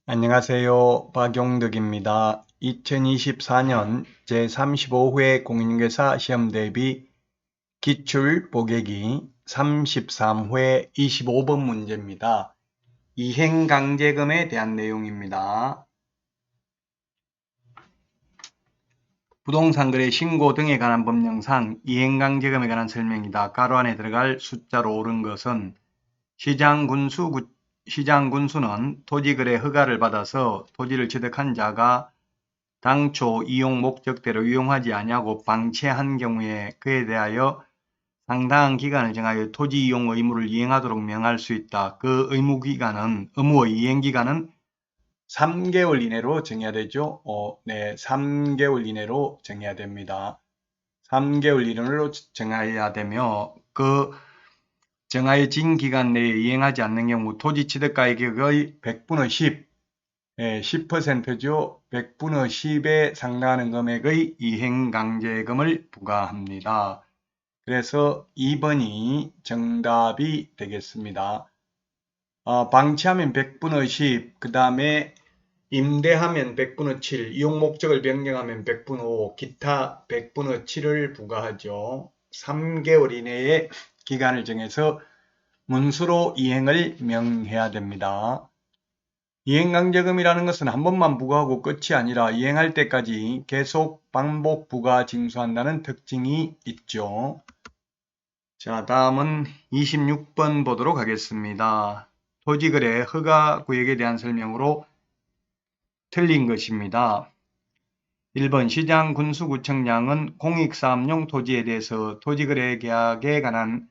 안녕하세요. 박용덕입니다. 2024년 제35회 공인중개사 시험 대비 기출 보객이 33회 25번 문제입니다. 이행강제금에 대한 내용입니다. 부동산 거래 신고 등에 관한 법령상 이행강제금에 관한 설명이다. 가로 안에 들어갈 숫자로 옳은 것은 시장군수는 토지거래 허가를 받아서 토지를 취득한 자가 당초 이용 목적대로 이용하지 아니하고 방치한 경우에 그에 대하여 상당한 기간을 정하여 토지 이용 의무를 이행하도록 명할 수 있다. 그 의무의 이행기간은 3개월 이내로 정해야 되죠. 네, 3개월 이내로 정해야 됩니다. 3개월 이내로 정해야 되며 그 정해진 기간 내에 이행하지 않는 경우 토지 취득 가격의 100분의 10, 10%죠. 100분의 10에 상당하는 금액의 이행강제금을 부과합니다. 그래서 2번이 정답이 되겠습니다. 방치하면 100분의 10, 그 다음에 임대하면 100분의 7, 이용 목적을 변경하면 100분의 5, 기타 100분의 7을 부과하죠. 3개월 이내에 기간을 정해서 문수로 이행을 명해야 됩니다. 이행강제금이라는 것은 한 번만 부과하고 끝이 아니라 이행할 때까지 계속 반복 부과 징수한다는 특징이 있죠. 자, 다음은 26번 보도록 하겠습니다. 토지거래 허가구역에 대한 설명으로 틀린 것입니다. 1번 시장군수구청장은 공익사업용 토지에 대해서 토지거래 계약에 관한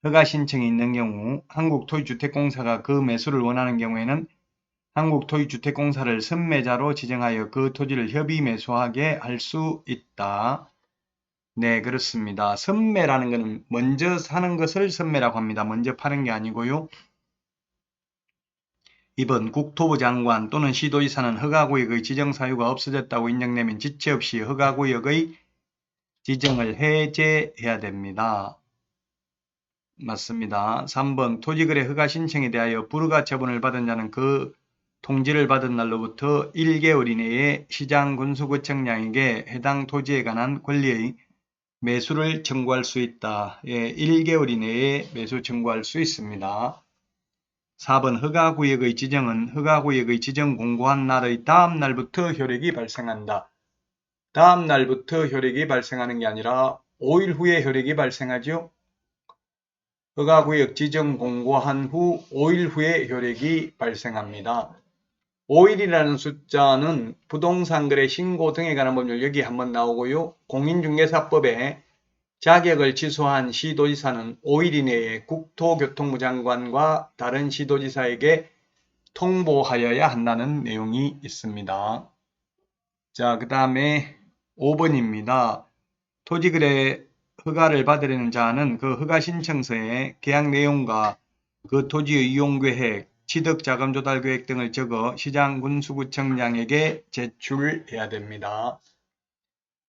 허가 신청이 있는 경우 한국토지주택공사가 그 매수를 원하는 경우에는 한국토지주택공사를 선매자로 지정하여 그 토지를 협의 매수하게 할 수 있다. 네, 그렇습니다. 선매라는 것은 먼저 사는 것을 선매라고 합니다. 먼저 파는 게 아니고요. 2번 국토부 장관 또는 시도지사는 허가구역의 지정사유가 없어졌다고 인정되면 지체 없이 허가구역의 지정을 해제해야 됩니다. 맞습니다. 3번 토지거래 허가 신청에 대하여 불허가 처분을 받은 자는 그 통지를 받은 날로부터 1개월 이내에 시장군수구청장에게 해당 토지에 관한 권리의 매수를 청구할 수 있다. 1개월 이내에 매수 청구할 수 있습니다. 4번 허가구역의 지정은 허가구역의 지정 공고한 날의 다음 날부터 효력이 발생한다. 다음 날부터 효력이 발생하는 게 아니라 5일 후에 효력이 발생하죠. 허가구역 지정 공고한 후 5일 후에 효력이 발생합니다. 5일이라는 숫자는 부동산 거래 신고 등에 관한 법률 여기 한번 나오고요. 공인중개사법에 자격을 취소한 시도지사는 5일 이내에 국토교통부 장관과 다른 시도지사에게 통보하여야 한다는 내용이 있습니다. 자, 그 다음에 5번입니다. 토지거래 허가를 받으려는 자는 그 허가 신청서에 계약 내용과 그 토지의 이용계획, 취득자금조달계획 등을 적어 시장군수구청장에게 제출해야 됩니다.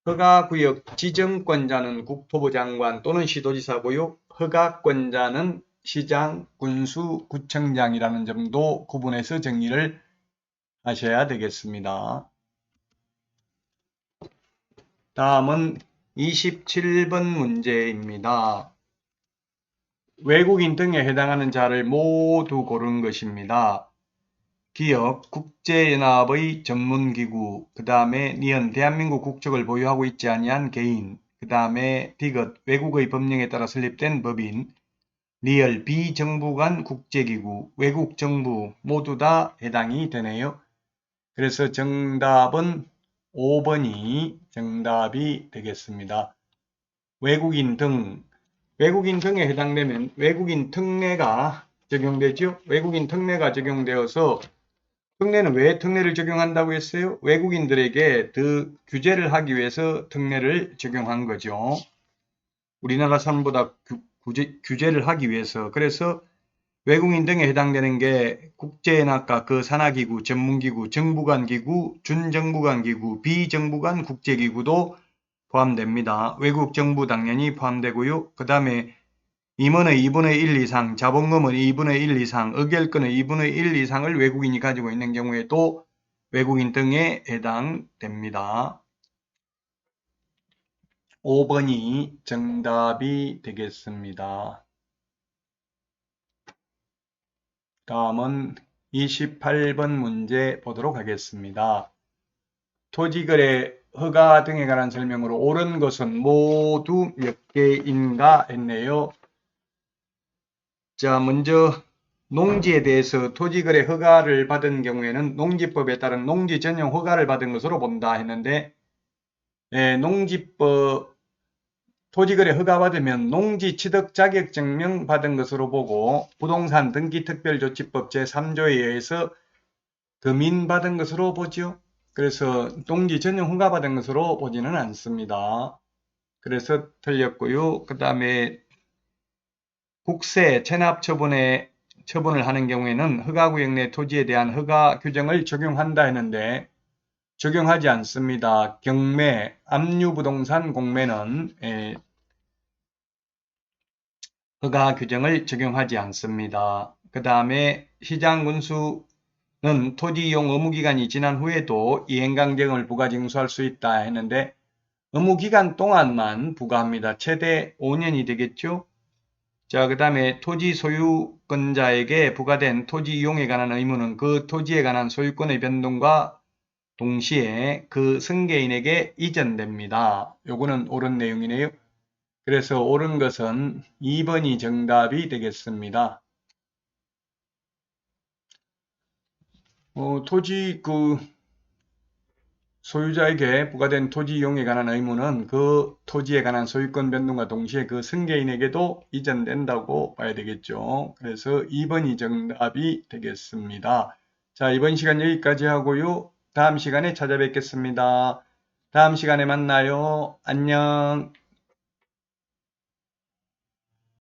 허가구역 지정권자는 국토부 장관 또는 시도지사고요. 허가권자는 시장, 군수, 구청장이라는 점도 구분해서 정리를 하셔야 되겠습니다. 다음은 27번 문제입니다. 외국인 등에 해당하는 자를 모두 고른 것입니다. 기업, 국제연합의 전문기구, 그 다음에 니은, 대한민국 국적을 보유하고 있지 아니한 개인, 그 다음에 디귿, 외국의 법령에 따라 설립된 법인, 리얼, 비정부간 국제기구, 외국정부 모두 다 해당이 되네요. 그래서 정답은 5번이 정답이 되겠습니다. 외국인 등에 해당되면 외국인 특례가 적용되죠. 외국인 특례가 적용되어서 특례는 왜 특례를 적용한다고 했어요? 외국인들에게 더 규제를 하기 위해서 특례를 적용한 거죠. 우리나라 사람보다 규제를 하기 위해서. 그래서 외국인 등에 해당되는 게 국제연합과 그 산하기구, 전문기구, 정부간기구, 준정부간기구, 비정부간 국제기구도 포함됩니다. 외국 정부 당연히 포함되고요. 그 다음에 임원의 2분의 1 이상, 자본금은 2분의 1 이상, 의결권의 2분의 1 이상을 외국인이 가지고 있는 경우에도 외국인 등에 해당됩니다. 5번이 정답이 되겠습니다. 다음은 28번 문제 보도록 하겠습니다. 토지거래 허가 등에 관한 설명으로 옳은 것은 모두 몇 개인가 했네요. 자, 먼저 농지에 대해서 토지거래 허가를 받은 경우에는 농지법에 따른 농지 전용 허가를 받은 것으로 본다 했는데, 농지법 토지거래 허가 받으면 농지 취득 자격증명 받은 것으로 보고 부동산 등기특별조치법 제3조에 의해서 금인받은 것으로 보죠. 그래서 농지 전용 허가 받은 것으로 보지는 않습니다. 그래서 틀렸고요. 그 다음에 국세 체납 처분을 하는 경우에는 허가구역 내 토지에 대한 허가 규정을 적용한다 했는데 적용하지 않습니다. 경매, 압류부동산 공매는 허가 규정을 적용하지 않습니다. 그 다음에 시장군수는 토지 이용 의무기간이 지난 후에도 이행강제금을 부과 징수할 수 있다 했는데 의무기간 동안만 부과합니다. 최대 5년이 되겠죠. 자, 그 다음에 토지 소유권자에게 부과된 토지 이용에 관한 의무는 그 토지에 관한 소유권의 변동과 동시에 그 승계인에게 이전됩니다. 요거는 옳은 내용이네요. 그래서 옳은 것은 2번이 정답이 되겠습니다. 토지 소유자에게 부과된 토지 이용에 관한 의무는 그 토지에 관한 소유권 변동과 동시에 그 승계인에게도 이전된다고 봐야 되겠죠. 그래서 2번이 정답이 되겠습니다. 자, 이번 시간 여기까지 하고요. 다음 시간에 찾아뵙겠습니다. 다음 시간에 만나요. 안녕.